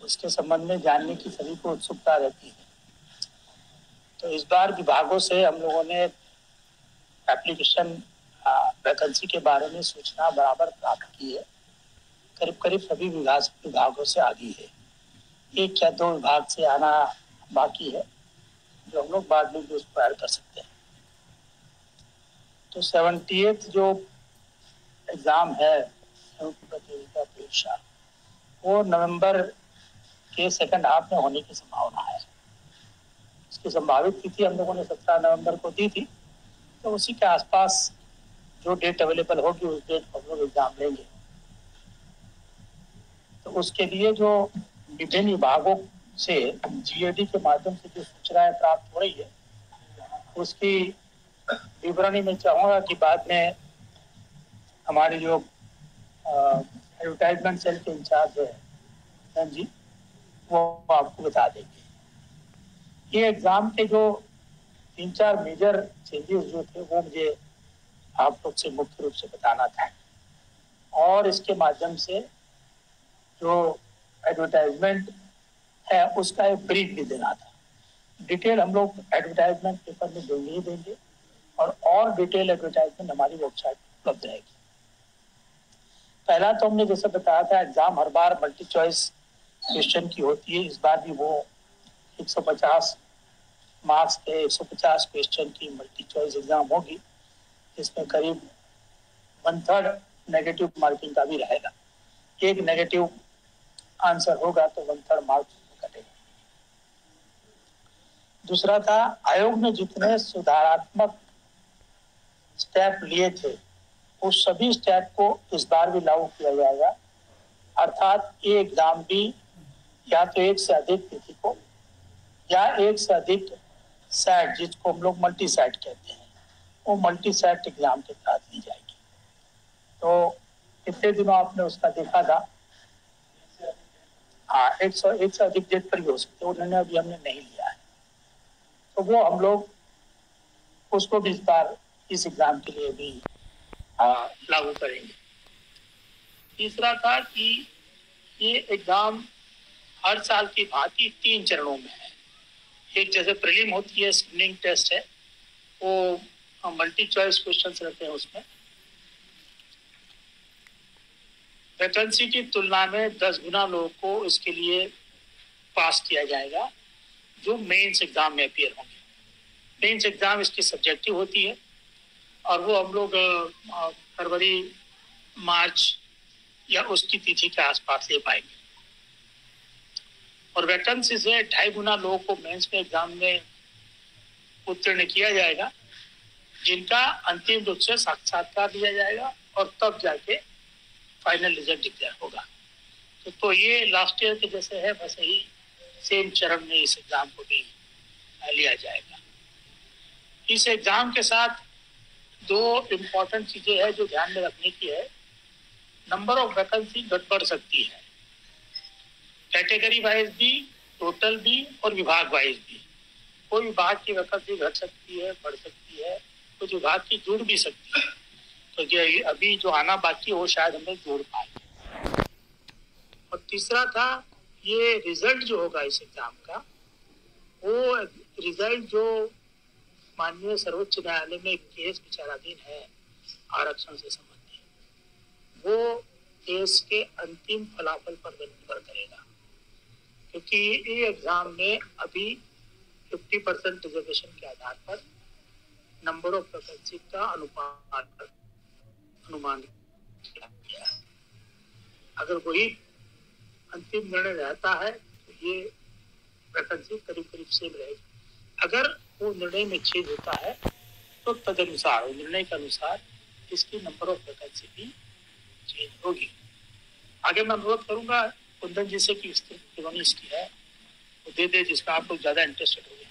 उसके संबंध में जानने की सभी को उत्सुकता रहती है। तो इस बार विभागों से हम लोगों ने एप्लीकेशन वैकेंसी के बारे में सूचना बराबर प्राप्त की है। करीब करीब सभी विभागों से आ गई है। एक या दो विभाग से आना बाकी है, जो हम लोग बाद में भी उसको ऐड कर सकते हैं। तो 78th जो एग्जाम है संयुक्त प्रतियोगिता परीक्षा, वो नवंबर के सेकंड हाफ में होने की संभावना है। इसकी संभावित तिथि हम लोगों ने 17 नवंबर को दी थी, तो उसी के आसपास जो डेट अवेलेबल होगी उस डेट पर हम लोग एग्जाम लेंगे। तो उसके लिए जो विभिन्न विभागों से जीएडी के माध्यम से जो सूचनाएं प्राप्त हो रही है, उसकी विवरणी में चाहूँगा कि बाद में हमारे जो एडवर्टाइजमेंट सेल के इंचार्ज है जी, वो आपको बता देंगे। ये एग्जाम के जो 3-4 मेजर चेंजेस जो थे वो मुझे आप लोग से मुख्य रूप से बताना था, और इसके माध्यम से जो एडवर्टाइजमेंट है उसका एक ब्रीफ भी देना था। डिटेल हम लोग एडवर्टाइजमेंट पेपर में देंगे ही देंगे, और डिटेल एडवर्टाइजमेंट हमारी वेबसाइट पर उपलब्ध रहेगी। पहला तो हमने जैसे बताया था, एग्जाम हर बार मल्टी चॉइस क्वेश्चन की होती है। इस बार भी वो 150 मार्क्स के 150 क्वेश्चन की मल्टी चॉइस एग्जाम होगी, जिसमें करीब 1/3 नेगेटिव मार्किंग का भी रहेगा। एक नेगेटिव आंसर होगा तो 1/3 मार्क्स कटेगा। दूसरा था, आयोग ने जितने सुधारात्मक स्टेप लिए थे उस सभी स्टेप को इस बार भी लागू किया जाएगा। अर्थात ये एग्जाम भी या तो एक से अधिक तिथि को या एक से अधिक सेट, जिसको हम लोग मल्टी सेट कहते हैं, वो मल्टी सेट एग्जाम के तहत ली जाएगी। तो कितने दिनों आपने उसका देखा था? हाँ, एक से अधिक डेट पर भी हो सकते, उन्होंने अभी हमने नहीं लिया है, तो वो हम लोग उसको भी इस बार इस एग्जाम के लिए भी लागू करेंगे। तीसरा था कि ये एग्जाम हर साल की भांति 3 चरणों में है। एक जैसे प्रीलिम होती है, स्क्रीनिंग टेस्ट है, वो मल्टी चॉइस क्वेश्चन रहते हैं। उसमें वैकेंसी की तुलना में 10 गुना लोगों को इसके लिए पास किया जाएगा जो मेंस एग्जाम में अपीयर होंगे। मेंस एग्जाम इसकी सब्जेक्टिव होती है, और वो हम लोग फरवरी मार्च या उसकी तिथि के आसपास ले पाएंगे। और वैकेंसी से 2.5 गुना लोगों को मेंस में एग्जाम में उत्तीर्ण किया जाएगा, जिनका अंतिम रूप से साक्षात्कार दिया जाएगा और तब जाके फाइनल रिजल्ट डिक्लेयर होगा। तो ये लास्ट ईयर के जैसे है, वैसे ही सेम चरण में इस एग्जाम को भी लिया जाएगा। इस एग्जाम के साथ 2 इम्पोर्टेंट चीजें हैं जो ध्यान में रखने की है। नंबर ऑफ वैकेंसी बढ़ सकती है, कैटेगरी वाइज भी, टोटल भी और विभाग वाइज भी। कोई विभाग की वैकेंसी घट सकती है, बढ़ सकती है, कुछ विभाग की जुड़ भी सकती है। तो जो अभी जो आना बाकी है वो शायद हमें जोड़ पाए। और तीसरा था, ये रिजल्ट जो होगा इस एग्जाम का, वो रिजल्ट जो माननीय सर्वोच्च न्यायालय में केस विचाराधीन है आरक्षण से संबंधित, वो केस के अंतिम फलाफल पर निर्भर करेगा। क्योंकि ये एग्जाम में अभी 50% रिजर्वेशन के आधार पर नंबर ऑफ वैकेंसी का अनुमान किया गया है। अगर वही अंतिम निर्णय रहता है तो ये वैकेंसी करीब करीब सेम रहेगी। अगर वो निर्णय में चेंज होता है तो तदनुसार, निर्णय के अनुसार इसकी नंबर ऑफ वैकेंसी भी चेंज होगी। आगे मैं अनुरोध करूंगा कुंदन जी से कि विस्तृत इसकी है वो दे दे, जिसका आप लोग ज्यादा इंटरेस्टेड हो गए।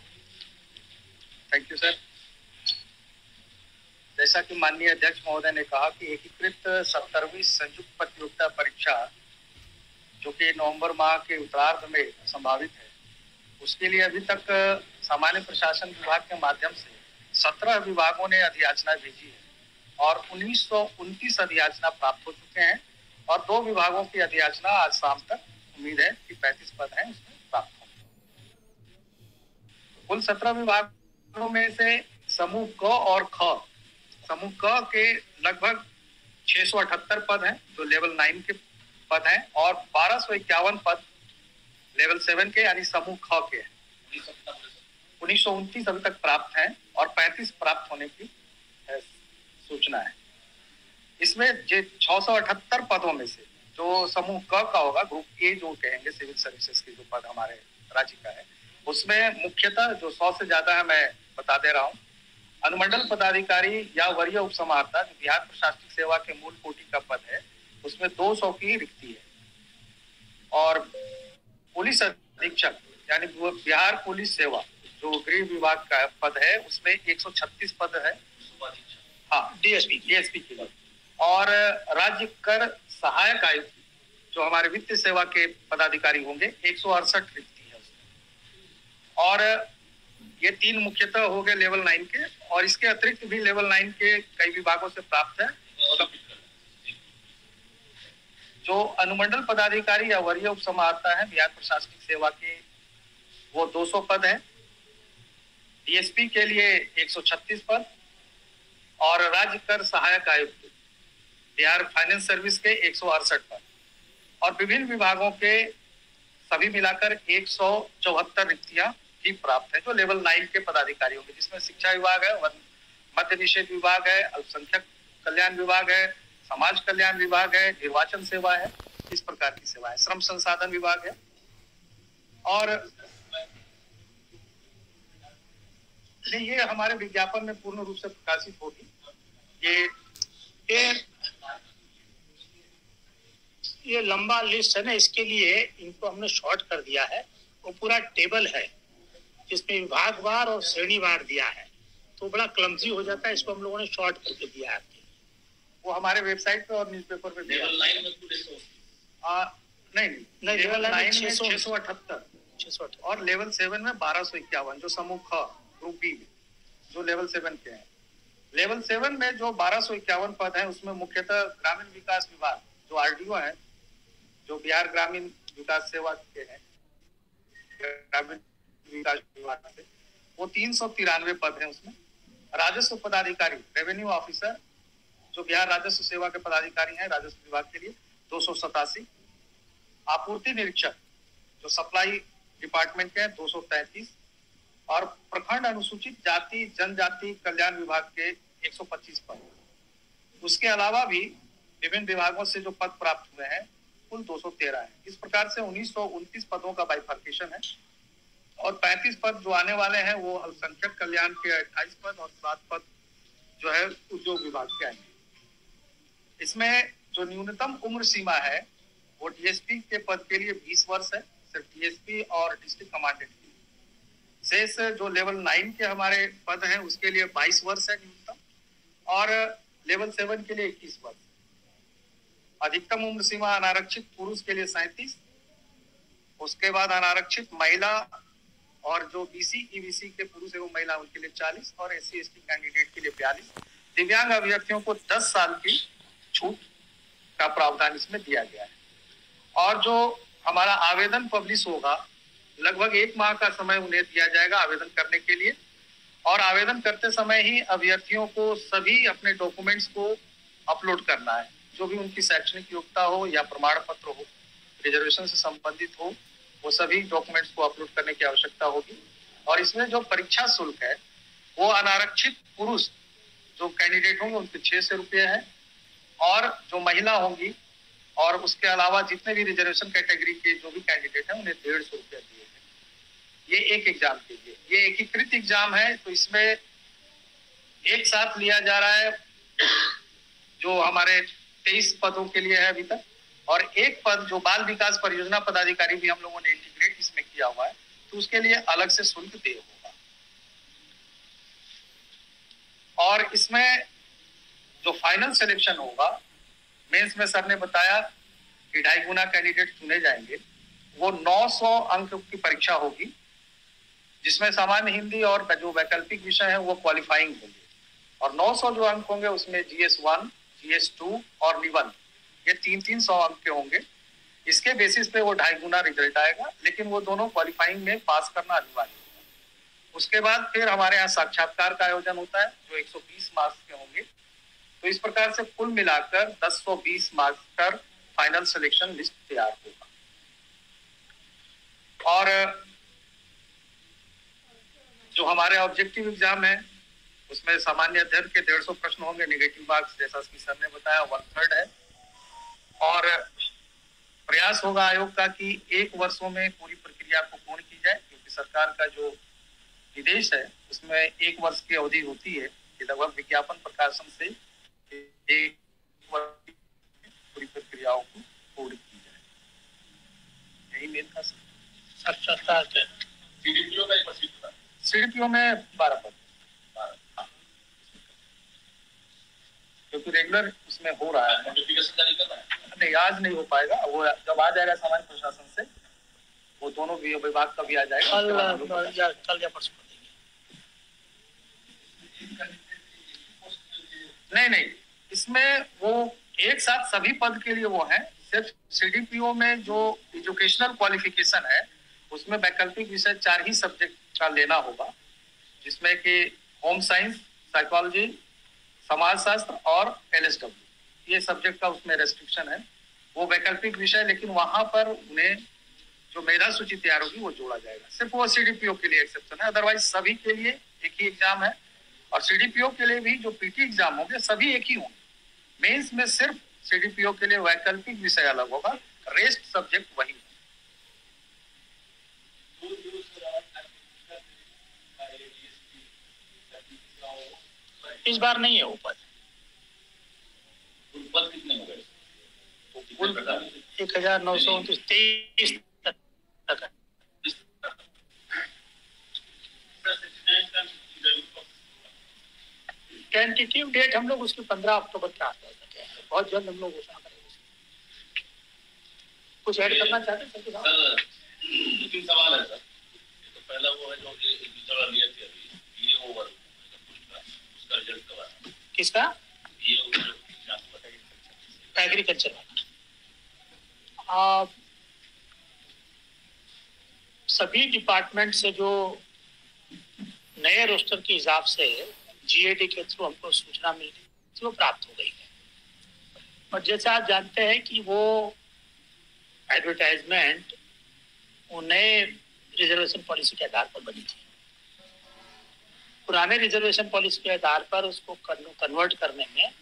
Thank you sir. जैसा कि माननीय अध्यक्ष महोदय ने कहा कि एकीकृत 70वीं संयुक्त प्रतियोगिता परीक्षा जो कि नवंबर माह के उत्तरार्ध में संभावित है, उसके लिए अभी तक सामान्य प्रशासन विभाग के माध्यम से 17 विभागों ने अधियाचना भेजी है और 1929 अधियाचना प्राप्त हो चुके हैं और 2 विभागों की अधियाचना आज शाम तक उम्मीद है कि 35 पद हैं उसमें प्राप्त होंगे। कुल 17 विभागों में से समूह क और ख, समूह क के लगभग 678 पद हैं जो लेवल 9 के पद हैं और 1251 पद लेवल 7 के यानी समूह ख के हैं। 1929 अभी तक प्राप्त हैं और 35 प्राप्त होने की सूचना है। इसमें 678 पदों में से जो समूह क का होगा, ग्रुप ए जो कहेंगे सिविल सर्विसेज के जो पद हमारे राज्य का है, उसमें मुख्यतः जो 100 से ज्यादा है मैं बता दे रहा हूँ। अनुमंडल पदाधिकारी या वरीय उपसमाहर्ता जो बिहार प्रशासनिक सेवा के मूल कोटि का पद है, उसमें 200 की रिक्ति है। और पुलिस अधीक्षक यानी बिहार पुलिस सेवा जो गृह विभाग का पद है, उसमें 136 पद है। हाँ, डीएसपी के लिए। और राज्य कर सहायक आयुक्त जो हमारे वित्त सेवा के पदाधिकारी होंगे, 168 रिक्ति है उसमें। और ये 3 मुख्यतः हो गए लेवल 9 के, और इसके अतिरिक्त भी लेवल 9 के कई विभागों से प्राप्त है। जो अनुमंडल पदाधिकारी या वरीय उपसमाहर्ता है बिहार प्रशासनिक सेवा के, वो 200 पद है। डीएसपी के लिए 136 पद और राज्य कर सहायक आयुक्त बिहार फाइनेंस सर्विस के 168 पद और विभिन्न विभागों के सभी मिलाकर 174 रिक्तियां भी प्राप्त है जो लेवल 9 के पदाधिकारी होंगे, जिसमें शिक्षा विभाग है, मद्य निषेध विभाग है, अल्पसंख्यक कल्याण विभाग है, समाज कल्याण विभाग है, निर्वाचन सेवा है, इस प्रकार की सेवा है, श्रम संसाधन विभाग है। और ये हमारे विज्ञापन में पूर्ण रूप से प्रकाशित होगी। ये लंबा लिस्ट है ना, इसके लिए इनको हमने शॉर्ट कर दिया है। वो पूरा टेबल है जिसमें विभागवार और श्रेणीवार दिया है, तो बड़ा क्लमजी हो जाता है, इसको हम लोगों ने शॉर्ट करके दिया है। वो हमारे वेबसाइट पे और न्यूज़पेपर पे लेवल 9 में नहीं लेवल 9 में 678 और लेवल 7 में 1251 जो समूह ख ग्रुप बी में जो लेवल 7 के हैं। लेवल 7 में जो 1251 पद हैं उसमें मुख्यतः ग्रामीण विकास विभाग जो आरडीओ है, जो बिहार ग्रामीण विकास सेवा के हैं, ग्रामीण विकास विभाग से, वो 393 पद हैं उसमें। राजस्व पदाधिकारी रेवेन्यू ऑफिसर जो बिहार राजस्व सेवा के पदाधिकारी हैं राजस्व विभाग के लिए 287। आपूर्ति निरीक्षक जो सप्लाई डिपार्टमेंट के हैं 233 और प्रखंड अनुसूचित जाति जनजाति कल्याण विभाग के 125 पद। उसके अलावा भी विभिन्न विभागों से जो पद प्राप्त हुए हैं कुल 213 है। इस प्रकार से 1929 पदों का बाइफर्केशन है और 35 पद जो आने वाले हैं वो अल्पसंख्यक कल्याण के 28 पद और 7 पद जो है उद्योग विभाग के आएंगे। इसमें जो न्यूनतम उम्र सीमा है वो डीएसपी के पद के लिए 20 वर्ष है, सिर्फ डीएसपी और डिस्ट्रिक्ट कमांडेंट के लिए। शेष जो लेवल 9 के हमारे पद हैं उसके लिए 22 वर्ष है न्यूनतम और लेवल 7 के लिए 21 वर्ष। अधिकतम उम्र सीमा अनारक्षित पुरुष के लिए 37, उसके बाद अनारक्षित महिला और जो बीसी ईबीसी के पुरुष एवं महिला उनके लिए 40 और एससी एसटी कैंडिडेट के लिए 42। दिव्यांग अभ्यर्थियों को 10 साल की छूट का प्रावधान इसमें दिया गया है। और जो हमारा आवेदन पब्लिश होगा लगभग 1 माह का समय उन्हें दिया जाएगा आवेदन करने के लिए और आवेदन करते समय ही अभ्यर्थियों को सभी अपने डॉक्यूमेंट्स को अपलोड करना है, जो भी उनकी शैक्षणिक योग्यता हो या प्रमाण पत्र हो, रिजर्वेशन से संबंधित हो, वो सभी डॉक्यूमेंट्स को अपलोड करने की आवश्यकता होगी। और इसमें जो परीक्षा शुल्क है वो अनारक्षित पुरुष जो कैंडिडेट होंगे उनके 600 रुपये है और जो महिला होंगी और उसके अलावा जितने भी रिजर्वेशन कैटेगरी के जो भी कैंडिडेट हैं उन्हें 150 रुपया दिए हैं। ये एक एग्जाम के लिए, ये एकीकृत एग्जाम है तो इसमें एक साथ लिया जा रहा है जो हमारे 23 पदों के लिए है अभी तक, और एक पद जो बाल विकास परियोजना पदाधिकारी भी हम लोगों ने इंटीग्रेट इसमें किया हुआ है तो उसके लिए अलग से शुल्क देय होगा। और इसमें जो फाइनल सिलेक्शन होगा, मेंस में सर ने बताया कि 2.5 गुना कैंडिडेट चुने जाएंगे। वो 900 अंक की परीक्षा होगी जिसमें सामान्य हिंदी और जो वैकल्पिक विषय है वो क्वालिफाइंग होंगे और 900 जो अंक होंगे उसमें GS1, GS2 और निबंध ये 300 अंक के होंगे। इसके बेसिस पे वो 2.5 गुना रिजल्ट आएगा, लेकिन वो दोनों क्वालिफाइंग में पास करना अनिवार्य होगा। उसके बाद फिर हमारे यहाँ साक्षात्कार का आयोजन होता है जो 120 मार्क्स के होंगे। तो इस प्रकार से कुल मिलाकर 1020 मार्क्स पर फाइनल सिलेक्शन लिस्ट तैयार होगा। और जो हमारे ऑब्जेक्टिव एग्जाम है उसमें सामान्य अध्ययन के 150 प्रश्न होंगे, नेगेटिव मार्क्स जैसा कि सर ने बताया 1/3 है। और प्रयास होगा आयोग का कि 1 वर्षों में पूरी प्रक्रिया को पूर्ण की जाए, क्योंकि सरकार का जो निर्देश है उसमें 1 वर्ष की अवधि होती है कि लगभग विज्ञापन प्रकाशन से 1 वर्ष पूरी प्रक्रियाओं को पूर्ण की जाए। यही मेन था सर। सीडीपीओ में 12 पद, क्योंकि रेगुलर उसमें हो रहा है। नहीं, आज नहीं हो पाएगा, वो जब आ जाएगा सामान्य प्रशासन से, वो दोनों विभाग का भी आ जाएगा। कल या परसों नहीं, इसमें वो एक साथ सभी पद के लिए वो है। सिर्फ सीडीपीओ में जो एजुकेशनल क्वालिफिकेशन है उसमें वैकल्पिक विषय 4 ही सब्जेक्ट का लेना होगा, जिसमें कि होम साइंस, साइकोलॉजी, समाजशास्त्र और एलएसडब्ल्यू, ये सब्जेक्ट का उसमें रेस्ट्रिक्शन है। वो वैकल्पिक विषय, लेकिन वहां पर उन्हें जो मेधा सूची तैयार होगी वो जोड़ा जाएगा। सिर्फ वो सीडीपीओ के लिए एक्सेप्शन है, अदरवाइज सभी के लिए एक ही एग्जाम है। और सीडीपीओ के लिए भी जो पीटी एग्जाम होंगे सभी एक ही होंगे। मेंस में सिर्फ सीडीपीओ के लिए वैकल्पिक विषय अलग होगा, रेस्ट सब्जेक्ट वही। इस बार नहीं है वो पद। पद कितने हो गए? 1929 तक है। टेंटेटिव डेट हम लोग उसकी 15 अक्टूबर के आसपास रखे हैं। बहुत जल्द हम लोग घोषणा करेंगे। कुछ ऐड करना चाहते हैं सर? 2-3 सवाल है सर। तो पहला वो है जो दूसरा लिया था ये ओवर उसका रिजल्ट कब आया? किसका? ये ओवर एग्रीकल्चर वाला। सभी डिपार्टमेंट से जो नए रोस्टर के हिसाब से जीएडी के थ्रू हमको सूचना मिल गई वो प्राप्त हो गई है। और जैसे आप जानते हैं कि वो एडवर्टाइजमेंट वो नए रिजर्वेशन पॉलिसी के आधार पर बनी थी। पुराने रिजर्वेशन पॉलिसी के आधार पर उसको कन्वर्ट करने में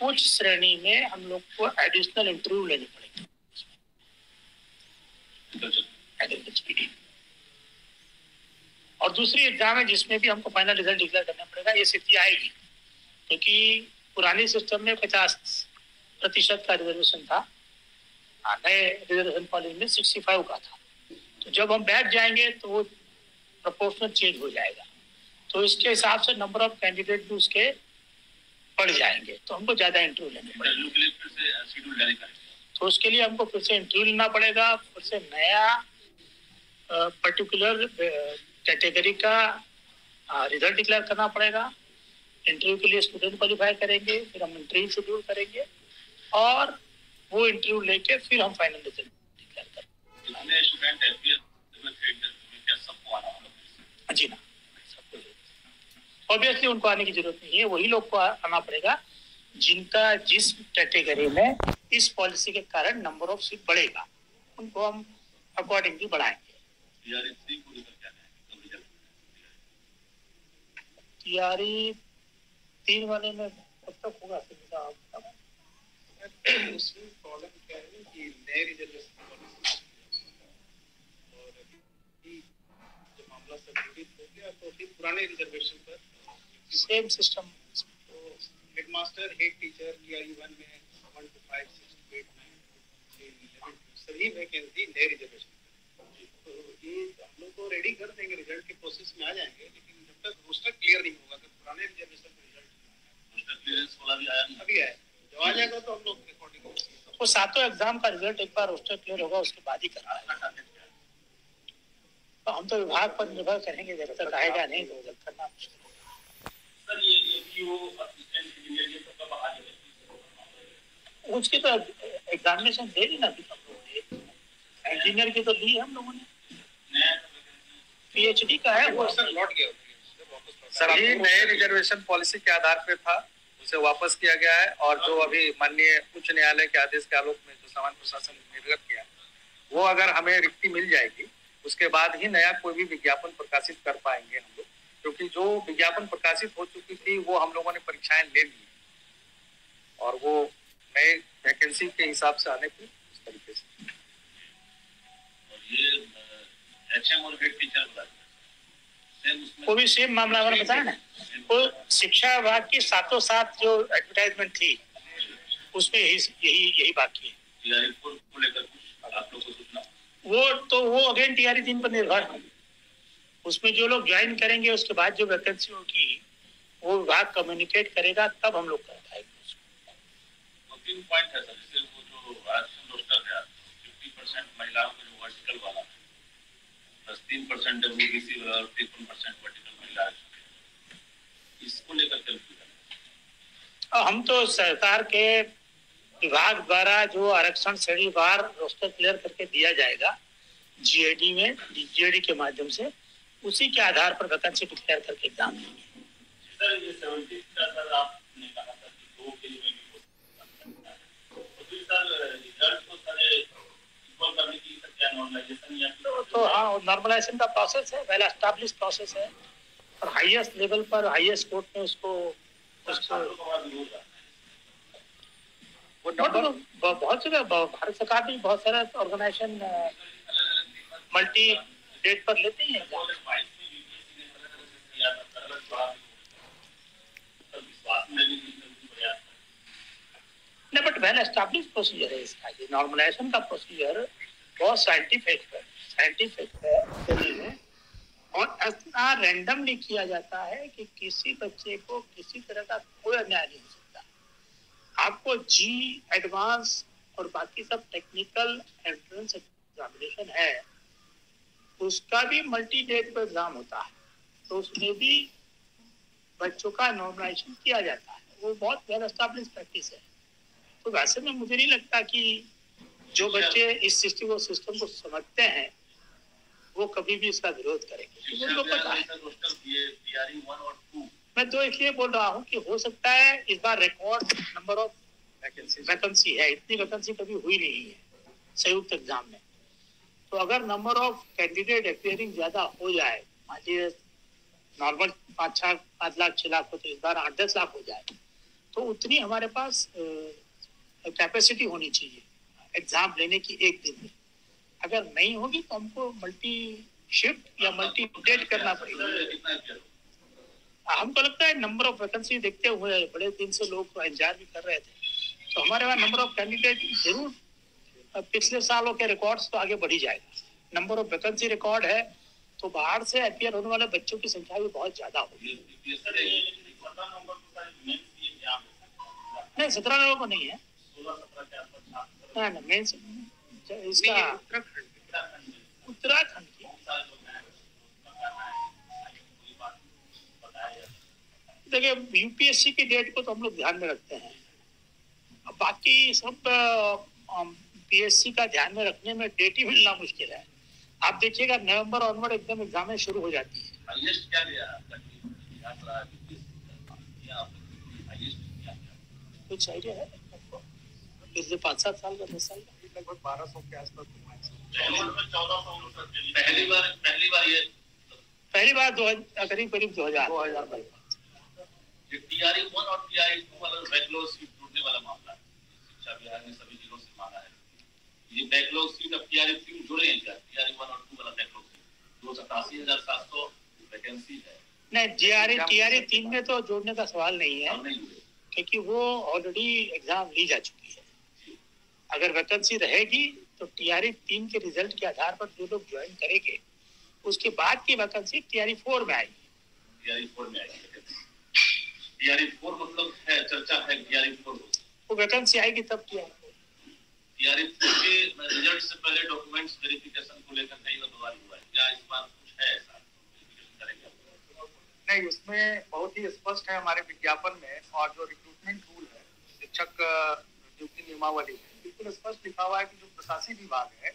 कुछ श्रेणी में हम लोग को एडिशनल इंटरव्यू लेने पड़ेंगे। और दूसरी एग्जाम है जिसमें भी हमको फाइनल रिजल्ट डिक्लेयर करना पड़ेगा। ये स्थिति आएगी क्योंकि पुरानी सिस्टम में 50% का रिजर्वेशन था, नए रिजर्वेशन पॉलिसी में 65 का था। तो जब हम बैठ जाएंगे तो वो प्रोपोर्शनल चेंज हो जाएगा, तो इसके हिसाब से नंबर ऑफ कैंडिडेट भी उसके बढ़ जाएंगे, तो हमको ज्यादा इंटरव्यू लेने पड़ेगा। तो उसके लिए हमको फिर से इंटरव्यू लेना पड़ेगा, फिर से नया पर्टिकुलर कैटेगरी का रिजल्ट डिक्लेयर करना पड़ेगा। इंटरव्यू के लिए स्टूडेंट क्वालिफाई करेंगे, फिर हम इंटरव्यू शेड्यूल करेंगे और वो इंटरव्यू लेके फिर हम फाइनल रिजल्ट डिक्लेयर करेंगे। जी ना, ऑब्वियसली उनको आने की जरूरत नहीं है, वही लोग को आना पड़ेगा जिनका जिस कैटेगरी में इस पॉलिसी के कारण नंबर ऑफ सीट बढ़ेगा, उनको हम अकॉर्डिंगली बढ़ाएंगे। तैयारी 3 वाले में कब तक होगा? उसमें प्रॉब्लम क्या है कि नए रिजर्वेशन और जो मामला संशोधित हो गया तो फिर पुराने रिजर्वेशन पर सेम सिस्टम। तो हेडमास्टर, हेड टीचर टीआरई 1 में 1 to 5, 6 to 8, 9 to 11 सभी वैकेंसी नए रिजर्वेशन। तो ये हम लोग को रेडी कर देंगे, रिजल्ट के प्रोसेस में आ जाएंगे, लेकिन जब तक रोस्टर क्लियर नहीं होगा तो पुराने रिजर्वेशन का रिजल्ट रोस्टर क्लियरेंस वाला भी आया नहीं, अभी आया। जब आ जाएगा तो हम लोग रिकॉर्डिंग वो 7 एग्जाम का रिजल्ट एक बार रोस्टर क्लियर होगा उसके बाद ही करना है। तो हम तो विभाग पर निर्भर करेंगे, जब तक आएगा नहीं तो जब करना मुश्किल होगा। सर ये वो असिस्टेंट इंजीनियर ये सब कब आ जाएगा? उसकी तो एग्जामिनेशन दे दी ना अभी हम लोगों ने, इंजीनियर की तो दी हम लोगों ने, PhD का है वो सर लौट गया सर, अभी नए रिजर्वेशन पॉलिसी के आधार पे था, उसे वापस किया गया है। और जो अभी माननीय उच्च न्यायालय के आदेश के आलोक में जो सामान्य प्रशासन ने निर्गत किया, वो अगर हमें रिक्ति मिल जाएगी उसके बाद ही नया कोई भी विज्ञापन प्रकाशित कर पाएंगे हम लोग, क्योंकि जो विज्ञापन प्रकाशित हो चुकी थी वो हम लोगों ने परीक्षाएं ले ली और वो नए वैकेंसी के हिसाब से आने की इस तरीके से। ये HM और हेड टीचर वो भी सेम मामला हमारा बताया ना, वो शिक्षा विभाग की साथों साथ जो एडवर्टाइजमेंट थी उसमें यही बाकी है। को लेकर कुछ आप लोग को सूचना, वो अगेन TRE 3 पर निर्भर है। उसमें जो लोग ज्वाइन करेंगे उसके बाद जो वैकेंसी होगी वो विभाग कम्युनिकेट करेगा, तब हम लोग कर पाएंगे उसको। 3 पॉइंट है सर, जैसे वो जो आरक्षण रोस्टर है 50% महिलाओं का जो वर्टिकल वाला है, प्लस 3% WBC और 53% वर्टिकल महिला, इसको लेकर के हम तो सरकार के विभाग द्वारा जो आरक्षण श्रेणीवार रोस्टर क्लियर करके दिया जाएगा GAD में, GAD के माध्यम से, उसी के आधार पर वैकेंसी डिक्लेयर करके एग्जाम देंगे। सर ये 70 का सर आपने कहा था कि 2 के लिए भी हो सकता है, तो फिर सर रिजल्ट को सर इक्वल करने की क्या नॉर्मलाइजेशन या तो हाँ, नॉर्मलाइजेशन का प्रोसेस है, वेल एस्टैब्लिश प्रोसेस है और हाईएस्ट लेवल पर हाईएस्ट कोर्ट में उसको वो बहुत जगह भारत सरकार भी बहुत सारा ऑर्गेनाइजेशन मल्टी डेट पर लेते हैं। नहीं, बट वेल एस्टैब्लिश प्रोसीजर है इसका। ये नॉर्मलाइजेशन का प्रोसीजर बहुत साइंटिफिक है और ऐसा रैंडम नहीं किया जाता है कि किसी बच्चे को किसी तरह का कोई अन्याय नहीं हो सकता। आपको एडवांस और बाकी सब टेक्निकल एंट्रेंस एग्जामिनेशन है, उसका भी मल्टी डेट पर एग्जाम होता है, तो उसमें भी बच्चों का नॉर्मलाइजेशन किया जाता है। वो बहुत वेल एस्टैब्लिश प्रैक्टिस है। तो वैसे में मुझे नहीं लगता कि जो बच्चे इस सिस्टम को समझते हैं वो कभी भी इसका विरोध करेंगे। उनको पता है। मैं तो इसलिए बोल रहा हूँ कि हो सकता है इस बार रिकॉर्ड नंबर ऑफ वैकेंसी है, इतनी वैकेंसी कभी हुई नहीं है संयुक्त एग्जाम में। तो अगर नंबर ऑफ कैंडिडेट अपियरिंग ज्यादा हो जाए, मान लीजिए नॉर्मल 5 लाख 6 लाख हो, तो इस बार 8-10 लाख हो जाए, तो उतनी हमारे पास कैपेसिटी होनी चाहिए एग्जाम लेने की एक दिन में। अगर नहीं होगी तो हमको मल्टी शिफ्ट या मल्टी डेट करना पड़ेगा। हमको लगता है नंबर ऑफ वैकेंसी देखते हुए बड़े दिन से लोग इंतजार भी कर रहे थे, तो हमारे पास नंबर ऑफ कैंडिडेट जरूर पिछले सालों के रिकॉर्ड्स तो आगे बढ़ी जाएगा। नंबर ऑफ वैकेंसी रिकॉर्ड है तो बाहर से अपियर होने वाले बच्चों की संख्या भी बहुत ज्यादा होगी। नहीं, 17 लोगों को नहीं है, मेंस इसका उत्तराखंड की। देखिए UPSC की डेट को तो हम लोग ध्यान में रखते हैं, बाकी सब PSC का ध्यान में रखने में डेट ही मिलना मुश्किल है। आप देखिएगा नवंबर ऑनवर्ड एकदम एग्जाम शुरू हो जाती है। कुछ आइडिया है आपको? पिछले 5-7 साल का 10 साल का लगभग 1200 के आसपास। पहली बार करीब 2000 TRE 1 और TRE 2 वाला बैकलॉग सीट जुड़ने वाला मामला है, शिक्षा विभाग ने सभी जिलों से मांगा है। ये बैकलॉग सीट अब TRE 3 जुड़े हैं क्या? TRE 1 और 2 वाला बैकलॉग सीट 287,700 वैकेंसी है। नहीं, TRE 3 में तो जोड़ने का सवाल नहीं है, क्योंकि वो ऑलरेडी एग्जाम ली जा चुकी है। अगर वैकेंसी रहेगी तो TRE 3 के रिजल्ट के आधार पर जो लोग ज्वाइन करेंगे उसके बाद की वैकेंसी TRE 4 में आएगी। TRE 4 में आएगी। TRE 4 मतलब है, चर्चा है TRE 4 वो वैकेंसी आएगी तब TRE 4 के रिजल्ट से पहले डॉक्यूमेंट्स वेरिफिकेशन को लेकर कई बार हुआ है, क्या इस बार कुछ है ऐसा करेंगे? नहीं, उसमें बहुत ही स्पष्ट है हमारे विज्ञापन में, और जो रिक्रूटमेंट रूल है शिक्षक नियुक्ति नियमावली में बिल्कुल स्पष्ट लिखा हुआ है कि जो प्रशासनिक विभाग है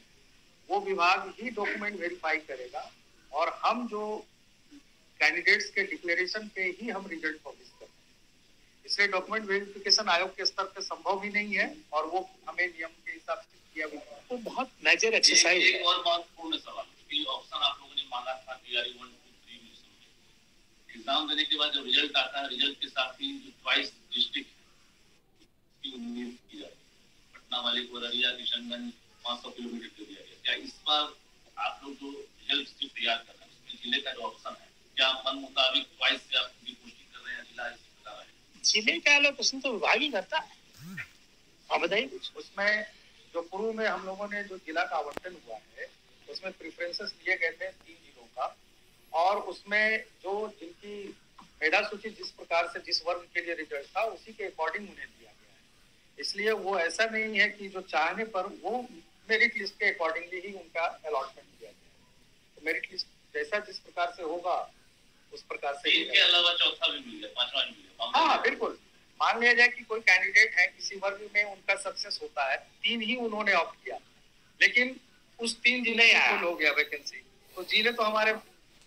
वो विभाग ही डॉक्यूमेंट वेरीफाई करेगा और हम जो कैंडिडेट्स के डिक्लेरेशन पे ही हम रिजल्ट पब्लिश करते हैं। इसलिए डॉक्यूमेंट वेरिफिकेशन आयोग के स्तर पे संभव भी नहीं है और वो हमें नियम के हिसाब से किया भी नहीं। वो बहुत मेजर एक्सरसाइज है। एक और महत्वपूर्ण सवाल कि ऑप्शन आप लोगों ने मांगा था DRE 1, 2, 3 में एग्जाम देने के बाद जो रिजल्ट आता है, रिजल्ट के साथ ही जो चॉइस डिस्ट्रिक्ट की उम्मीद की जाती है, पटना वाले को अररिया, किशनगंज 500 किलोमीटर के दिया गया। क्या इस बार आप लोग जो रिजल्ट तैयार कर रहे हैं उसमें जिले का जो ऑप्शन है, क्या मन मुताबिक चॉइस से आप उनकी पुष्टि कर रहे हैं? जिला इसे बता रहे हैं, जिले का एलोकेशन तो विभाग ही करता है। आप बताइए कुछ। उसमें जो पूर्व में हम लोगों ने जो जिला का आवंटन हुआ है उसमें प्रेफरेंसेस दिए गए थे 3 जिलों का, और उसमें जो जिनकी मेधा सूची जिस प्रकार से जिस वर्ग के लिए रिजल्ट था उसी के अकॉर्डिंग उन्हें दिया गया है। इसलिए वो ऐसा नहीं है कि जो चाहने पर वो मेरिट लिस्ट के अकॉर्डिंगली ही उनका अलॉटमेंट किया गया है। तो मेरिट लिस्ट जैसा जिस प्रकार से होगा उस प्रकार से। इनके अलावा चौथा भी मिल गया, पांचवा भी मिल गया। हाँ बिल्कुल, मान लिया जाए कि कोई कैंडिडेट है, किसी वर्ग में उनका सक्सेस होता है, 3 ही उन्होंने ऑप्ट किया, लेकिन उस 3 जिले में हो गया वैकेंसी, तो जिले तो हमारे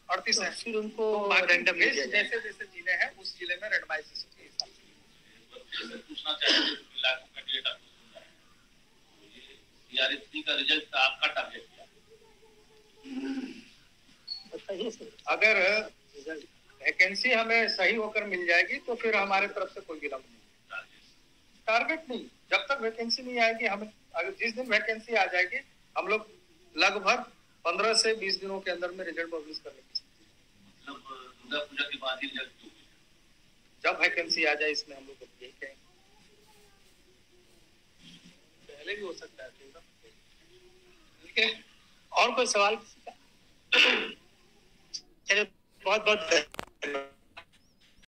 38 हैं, फिर उनको रैंडम जैसे जैसे जिले हैं उस जिले में रेंडमाइजेशन के हिसाब से। पूछना चाहिए लाखों कैंडिडेट आपको सुन रहे हैं, तो ये DRE 3 का रिजल्ट आपका टारगेट क्या? बताइए सर। अगर वैकेंसी हमें सही होकर मिल जाएगी तो फिर हमारे तरफ से कोई विलंब नहीं, टारगेट नहीं। जब तक वैकेंसी नहीं आएगी, हमें अगर जिस दिन वैकेंसी आ जाएगी हम लोग लगभग 15 से 20 दिनों के अंदर में रिजल्ट पब्लिश करने की स्थिति। मतलब दुर्गा पूजा के बाद ही रिजल्ट क्यों? जब वैकेंसी आ जाए, इसमें हम लोग यही कहेंगे। पहले भी हो सकता है। ठीक है, और कोई सवाल किसी का? चलिए, बहुत बहुत